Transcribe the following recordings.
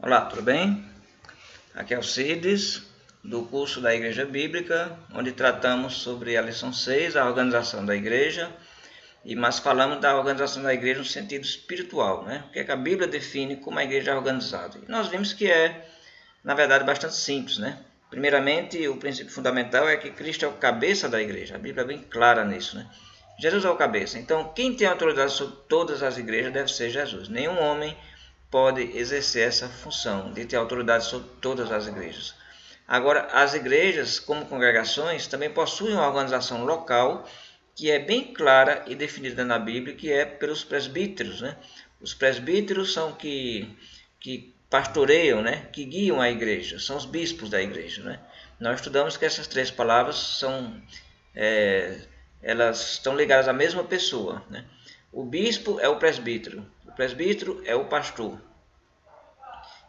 Olá, tudo bem? Aqui é o Cides, do curso da Igreja Bíblica, onde tratamos sobre a lição 6, a organização da igreja, mas falamos da organização da igreja no sentido espiritual, né? O que é que a Bíblia define como a igreja é organizada. E nós vimos que na verdade, bastante simples, né? Primeiramente, o princípio fundamental é que Cristo é o cabeça da igreja, a Bíblia é bem clara nisso, né? Jesus é o cabeça, então quem tem autoridade sobre todas as igrejas deve ser Jesus. Nenhum homem pode exercer essa função de ter autoridade sobre todas as igrejas. Agora, as igrejas, como congregações, também possuem uma organização local que é bem clara e definida na Bíblia, que é pelos presbíteros, né? Os presbíteros são que pastoreiam, né? Que guiam a igreja, são os bispos da igreja, né? Nós estudamos que essas três palavras elas estão ligadas à mesma pessoa, né? O bispo é o presbítero é o pastor.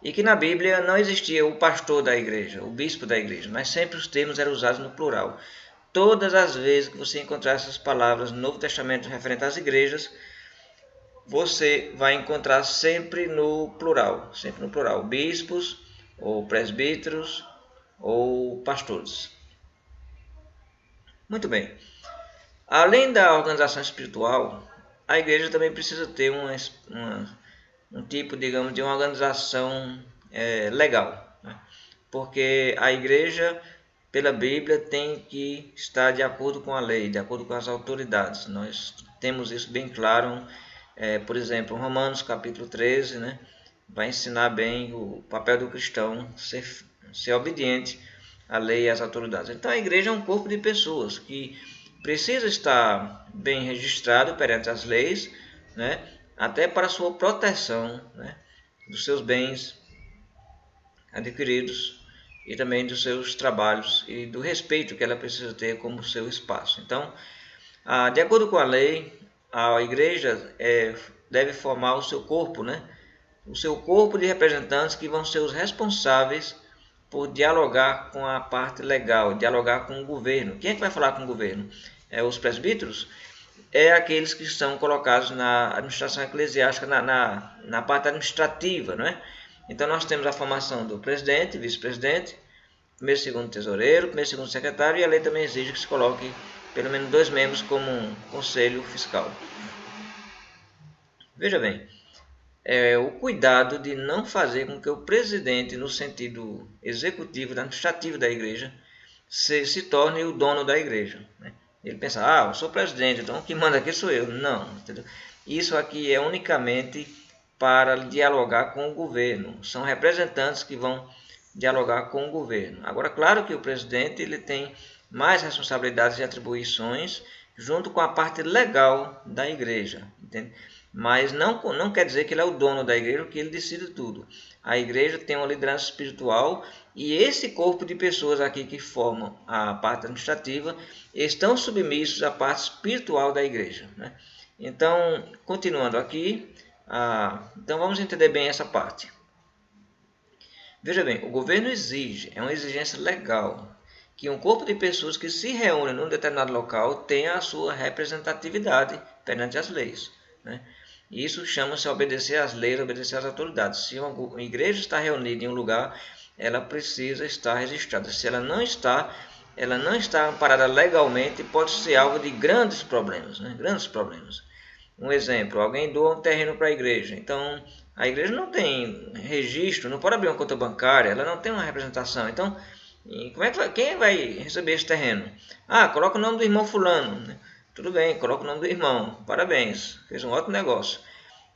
E que na Bíblia não existia o pastor da igreja, o bispo da igreja, mas sempre os termos eram usados no plural. Todas as vezes que você encontrar essas palavras no Novo Testamento referente às igrejas, você vai encontrar sempre no plural, bispos, ou presbíteros, ou pastores. Muito bem. Além da organização espiritual, a igreja também precisa ter um tipo, digamos, de uma organização legal, né? Porque a igreja, pela Bíblia, tem que estar de acordo com a lei, de acordo com as autoridades. Nós temos isso bem claro, por exemplo, Romanos capítulo 13, né, vai ensinar bem o papel do cristão ser obediente à lei e às autoridades. Então a igreja é um corpo de pessoas que precisa estar bem registrado perante as leis, né, até para a sua proteção, né, dos seus bens adquiridos e também dos seus trabalhos e do respeito que ela precisa ter como seu espaço. Então, de acordo com a lei, a igreja deve formar o seu corpo, né? O seu corpo de representantes que vão ser os responsáveis por dialogar com a parte legal, dialogar com o governo. Quem é que vai falar com o governo? Os presbíteros? Aqueles que são colocados na administração eclesiástica, na parte administrativa, não é? Então nós temos a formação do presidente, vice-presidente, primeiro e segundo tesoureiro, primeiro e segundo secretário, e a lei também exige que se coloque pelo menos 2 membros como um conselho fiscal. Veja bem, o cuidado de não fazer com que o presidente, no sentido executivo, administrativo da igreja, se torne o dono da igreja, né? Ele pensa, eu sou presidente, então quem manda aqui sou eu. Não, entendeu? Isso aqui é unicamente para dialogar com o governo. São representantes que vão dialogar com o governo. Agora, claro que o presidente ele tem mais responsabilidades e atribuições junto com a parte legal da igreja, entende? Mas não quer dizer que ele é o dono da igreja, que ele decide tudo. A igreja tem uma liderança espiritual e esse corpo de pessoas aqui que formam a parte administrativa estão submissos à parte espiritual da igreja, né? Então, continuando aqui, então vamos entender bem essa parte. Veja bem, o governo exige, é uma exigência legal, que um corpo de pessoas que se reúnem num determinado local tenha a sua representatividade perante as leis, né? Isso chama-se obedecer às leis, obedecer às autoridades. Se uma igreja está reunida em um lugar, ela precisa estar registrada. Se ela não está amparada legalmente, pode ser alvo de grandes problemas, né? Grandes problemas. Um exemplo, alguém doa um terreno para a igreja. Então, a igreja não tem registro, não pode abrir uma conta bancária, ela não tem uma representação. Então, quem vai receber esse terreno? Coloca o nome do irmão fulano, né? Tudo bem, coloca o nome do irmão. Parabéns, fez um ótimo negócio.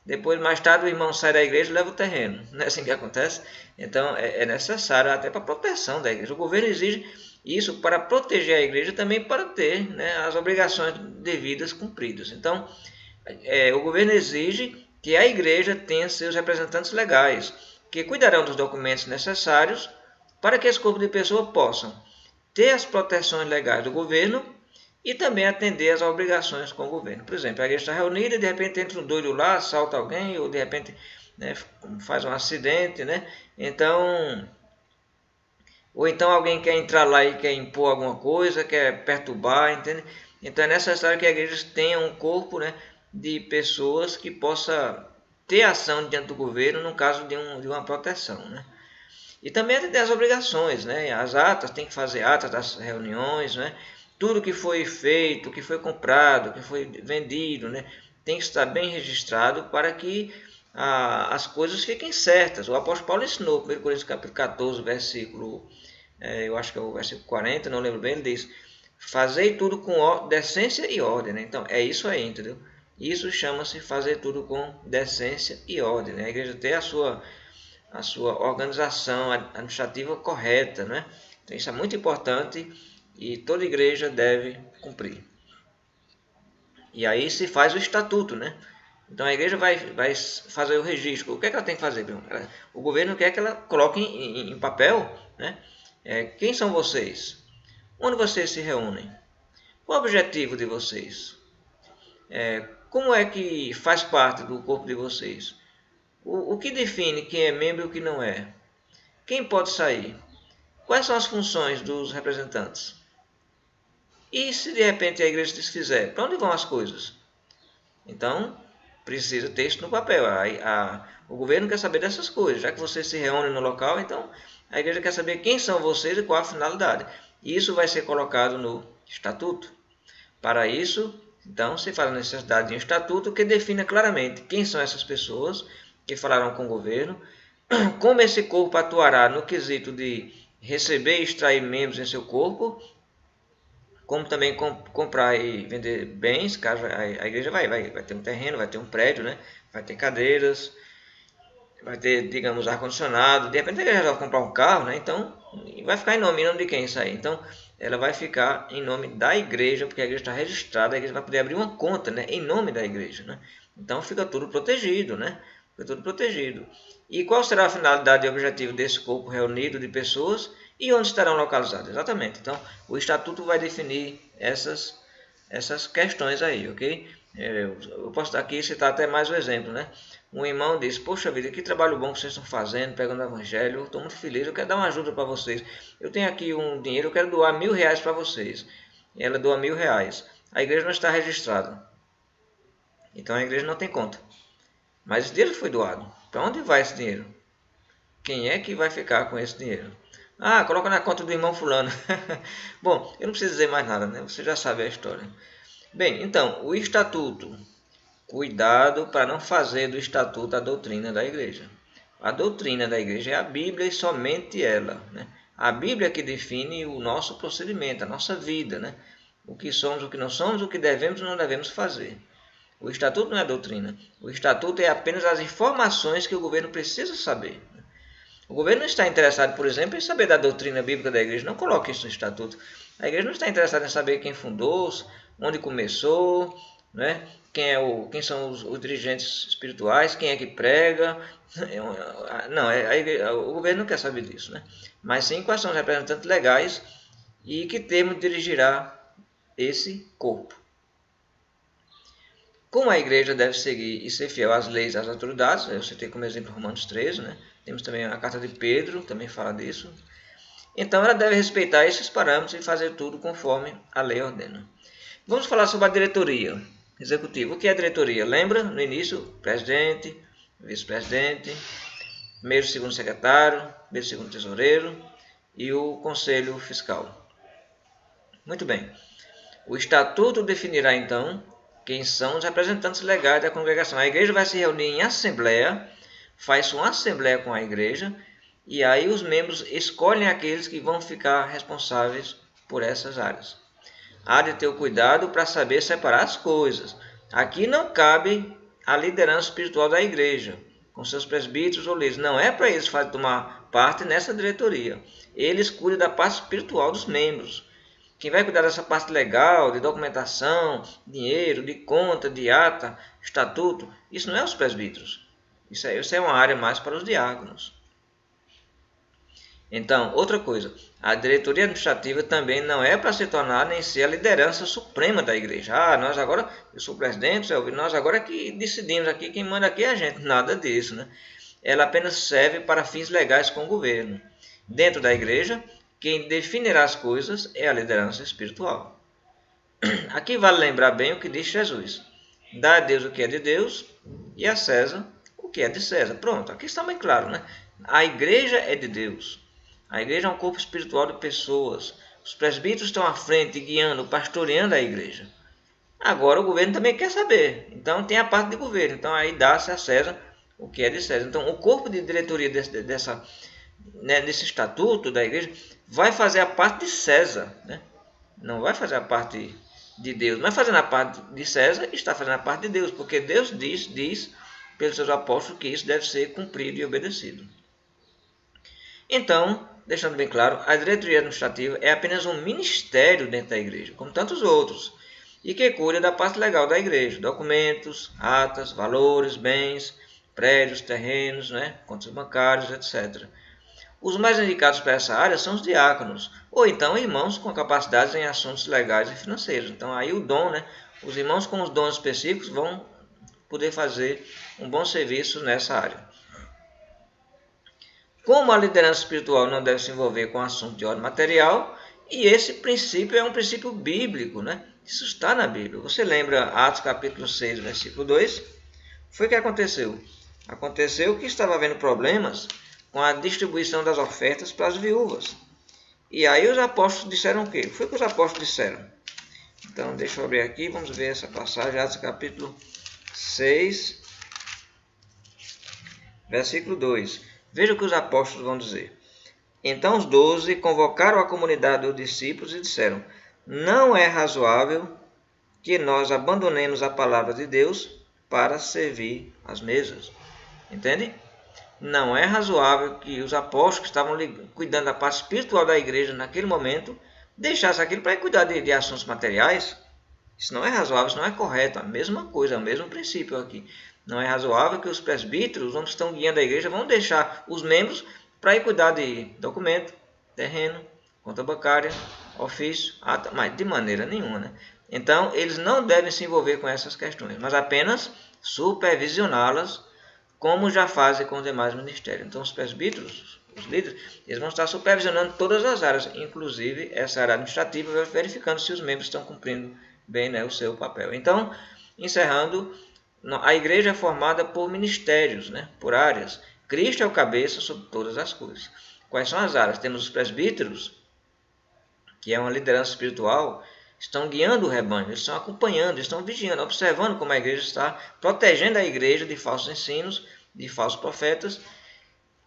Depois, mais tarde, o irmão sai da igreja e leva o terreno. Não é assim que acontece? Então, é necessário até para a proteção da igreja. O governo exige isso para proteger a igreja, também para ter, né, as obrigações devidas cumpridas. Então, o governo exige que a igreja tenha seus representantes legais, que cuidarão dos documentos necessários para que esse corpo de pessoas possam ter as proteções legais do governo e também atender às obrigações com o governo. Por exemplo, a igreja está reunida e de repente entra um doido lá, assalta alguém, ou de repente, né, faz um acidente, né? Ou então alguém quer entrar lá e quer impor alguma coisa, quer perturbar, entende? Então é necessário que a igreja tenha um corpo, né, de pessoas que possa ter ação diante do governo no caso de uma proteção, né? E também tem as obrigações, né? As atas, tem que fazer atas das reuniões, né? Tudo que foi feito, que foi comprado, que foi vendido, né? Tem que estar bem registrado para que as coisas fiquem certas. O apóstolo Paulo ensinou, 1 Coríntios capítulo 14, versículo, eu acho que é o versículo 40, não lembro bem, ele diz: fazei tudo com decência e ordem, né? Então é isso aí, entendeu? Isso chama-se fazer tudo com decência e ordem, né? A igreja tem a sua organização administrativa correta, né? Então isso é muito importante e toda igreja deve cumprir. E aí se faz o estatuto, né? Então a igreja vai fazer o registro. O que é que ela tem que fazer? O governo quer que ela coloque em papel, né? Quem são vocês? Onde vocês se reúnem? Qual o objetivo de vocês? Como é que faz parte do corpo de vocês? O que define quem é membro e o que não é? Quem pode sair? Quais são as funções dos representantes? E se de repente a igreja se desfizer, para onde vão as coisas? Então, precisa ter isso no papel. O governo quer saber dessas coisas. Já que vocês se reúnem no local, então a igreja quer saber quem são vocês e qual a finalidade. E isso vai ser colocado no estatuto. Para isso, então, se fala a necessidade de um estatuto que defina claramente quem são essas pessoas que falarão com o governo, como esse corpo atuará no quesito de receber e extrair membros em seu corpo, como também comprar e vender bens, caso a igreja vai ter um terreno, vai ter um prédio, né? Vai ter cadeiras, vai ter, digamos, ar-condicionado. De repente a igreja vai comprar um carro, né? Então, vai ficar em nome de quem isso aí? Então, ela vai ficar em nome da igreja, porque a igreja está registrada, a igreja vai poder abrir uma conta, né? Em nome da igreja, né? Então, fica tudo protegido, né? Fica tudo protegido. E qual será a finalidade e objetivo desse corpo reunido de pessoas e onde estarão localizados? Exatamente. Então, o estatuto vai definir essas questões aí, ok? Eu posso aqui citar até mais um exemplo, né? Um irmão disse: poxa vida, que trabalho bom que vocês estão fazendo, pegando o evangelho, eu estou muito feliz, eu quero dar uma ajuda para vocês. Eu tenho aqui um dinheiro, eu quero doar R$1.000 para vocês. E ela doa R$1.000. A igreja não está registrada. Então a igreja não tem conta. Mas esse dinheiro foi doado. Para onde vai esse dinheiro? Quem é que vai ficar com esse dinheiro? Ah, coloca na conta do irmão fulano. Bom, eu não preciso dizer mais nada, né? Você já sabe a história. Bem, então, o estatuto. Cuidado para não fazer do estatuto a doutrina da igreja. A doutrina da igreja é a Bíblia e somente ela, né? A Bíblia que define o nosso procedimento, a nossa vida, né? O que somos, o que não somos, o que devemos ou não devemos fazer. O estatuto não é a doutrina. O estatuto é apenas as informações que o governo precisa saber. O governo não está interessado, por exemplo, em saber da doutrina bíblica da igreja. Não coloque isso no estatuto. A igreja não está interessada em saber quem fundou, onde começou, né? Quem são os dirigentes espirituais, quem é que prega. Não, o governo não quer saber disso, né? Mas sim quais são os representantes legais e que termo dirigirá esse corpo. Como a igreja deve seguir e ser fiel às leis e às autoridades, eu citei como exemplo Romanos 13, né? Temos também a carta de Pedro, também fala disso. Então ela deve respeitar esses parâmetros e fazer tudo conforme a lei ordena. Vamos falar sobre a diretoria executiva. O que é a diretoria? Lembra no início? Presidente, vice-presidente, primeiro e segundo secretário, primeiro e segundo tesoureiro e o conselho fiscal. Muito bem. O estatuto definirá então quem são os representantes legais da congregação. A igreja vai se reunir em assembleia, faz uma assembleia com a igreja, e aí os membros escolhem aqueles que vão ficar responsáveis por essas áreas. Há de ter o cuidado para saber separar as coisas. Aqui não cabe a liderança espiritual da igreja, com seus presbíteros ou líderes. Não é para eles tomar parte nessa diretoria. Eles cuidam da parte espiritual dos membros. Quem vai cuidar dessa parte legal, de documentação, dinheiro, de conta, de ata, estatuto, isso não é os presbíteros. Isso é uma área mais para os diáconos. Então, outra coisa, a diretoria administrativa também não é para se tornar nem ser a liderança suprema da igreja. Ah, nós agora, eu sou o presidente, nós agora que decidimos aqui, quem manda aqui é a gente. Nada disso, né? Ela apenas serve para fins legais com o governo. Dentro da igreja, quem definirá as coisas é a liderança espiritual. Aqui vale lembrar bem o que diz Jesus: dá a Deus o que é de Deus e a César o que é de César. Pronto, aqui está bem claro, né? A igreja é de Deus. A igreja é um corpo espiritual de pessoas. Os presbíteros estão à frente, guiando, pastoreando a igreja. Agora o governo também quer saber. Então tem a parte de governo. Então aí dá-se a César o que é de César. Então o corpo de diretoria desse estatuto da igreja vai fazer a parte de César, né? Não vai fazer a parte de Deus. Não é fazendo a parte de César, está fazendo a parte de Deus. Porque Deus diz pelos seus apóstolos que isso deve ser cumprido e obedecido. Então, deixando bem claro, a diretoria administrativa é apenas um ministério dentro da igreja, como tantos outros, e que cuida da parte legal da igreja, documentos, atas, valores, bens, prédios, terrenos, né, contas bancárias, etc. Os mais indicados para essa área são os diáconos, ou então irmãos com capacidades em assuntos legais e financeiros. Então aí o dom, né, os irmãos com os dons específicos vão poder fazer um bom serviço nessa área. Como a liderança espiritual não deve se envolver com assunto de ordem material, e esse princípio é um princípio bíblico, né? Isso está na Bíblia. Você lembra Atos capítulo 6, versículo 2? Foi o que aconteceu. Aconteceu que estava havendo problemas com a distribuição das ofertas para as viúvas. E aí os apóstolos disseram o quê? Foi o que os apóstolos disseram. Então, deixa eu abrir aqui, vamos ver essa passagem, Atos capítulo 6, versículo 2. Veja o que os apóstolos vão dizer. Então os 12 convocaram a comunidade dos discípulos e disseram: não é razoável que nós abandonemos a palavra de Deus para servir as mesas. Entende? Não é razoável que os apóstolos que estavam cuidando da parte espiritual da igreja naquele momento deixassem aquilo para cuidar de assuntos materiais. Isso não é razoável, isso não é correto. A mesma coisa, o mesmo princípio aqui. Não é razoável que os presbíteros, os que estão guiando a igreja, vão deixar os membros para ir cuidar de documento, terreno, conta bancária, ofício, ata, mas de maneira nenhuma, né? Então, eles não devem se envolver com essas questões, mas apenas supervisioná-las, como já fazem com os demais ministérios. Então, os presbíteros, os líderes, eles vão estar supervisionando todas as áreas, inclusive essa área administrativa, verificando se os membros estão cumprindo bem, né, o seu papel. Então, encerrando, a igreja é formada por ministérios, né, por áreas. Cristo é o cabeça sobre todas as coisas. Quais são as áreas? Temos os presbíteros, que é uma liderança espiritual, estão guiando o rebanho, eles estão acompanhando, estão vigiando, observando como a igreja está, protegendo a igreja de falsos ensinos, de falsos profetas,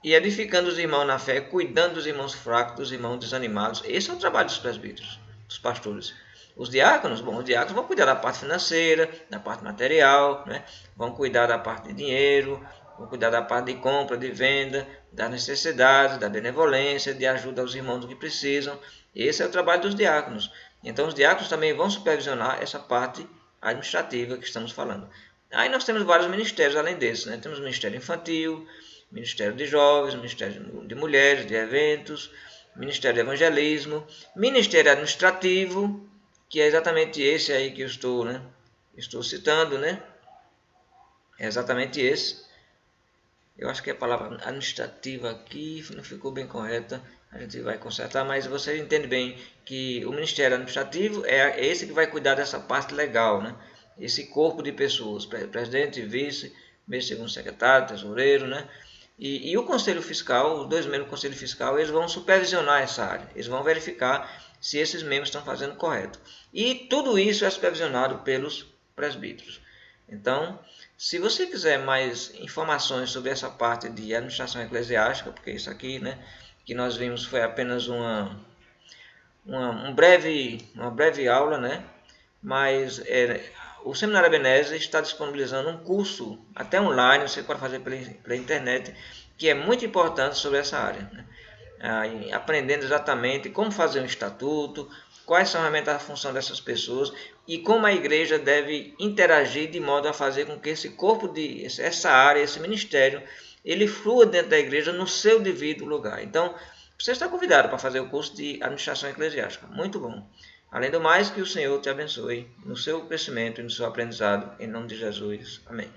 e edificando os irmãos na fé, cuidando dos irmãos fracos, dos irmãos desanimados. Esse é o trabalho dos presbíteros, dos pastores. Os diáconos, os diáconos vão cuidar da parte financeira, da parte material, né? Vão cuidar da parte de dinheiro, vão cuidar da parte de compra, de venda, das necessidades, da benevolência, de ajuda aos irmãos que precisam. Esse é o trabalho dos diáconos. Então os diáconos também vão supervisionar essa parte administrativa que estamos falando. Aí nós temos vários ministérios além desses, né? Temos o Ministério Infantil, Ministério de Jovens, Ministério de Mulheres, de Eventos, Ministério de Evangelismo, Ministério Administrativo, que é exatamente esse aí que eu estou citando, né? É exatamente esse. Eu acho que a palavra administrativa aqui não ficou bem correta, a gente vai consertar, mas você entende bem que o Ministério Administrativo é esse que vai cuidar dessa parte legal, né? Esse corpo de pessoas, presidente, vice, segundo secretário, tesoureiro, né? E o Conselho Fiscal, os dois membros do Conselho Fiscal, eles vão supervisionar essa área, eles vão verificar se esses membros estão fazendo correto. E tudo isso é supervisionado pelos presbíteros. Então, se você quiser mais informações sobre essa parte de administração eclesiástica, porque isso aqui, né, que nós vimos foi apenas uma breve aula, né, mas o Seminário Ebenezer está disponibilizando um curso, até online, você pode fazer pela internet, que é muito importante sobre essa área, né? Aprendendo exatamente como fazer um estatuto, quais são realmente a função dessas pessoas e como a igreja deve interagir de modo a fazer com que esse corpo, essa área, esse ministério, ele flua dentro da igreja no seu devido lugar. Então, você está convidado para fazer o curso de administração eclesiástica. Muito bom. Além do mais, que o Senhor te abençoe no seu crescimento e no seu aprendizado. Em nome de Jesus. Amém.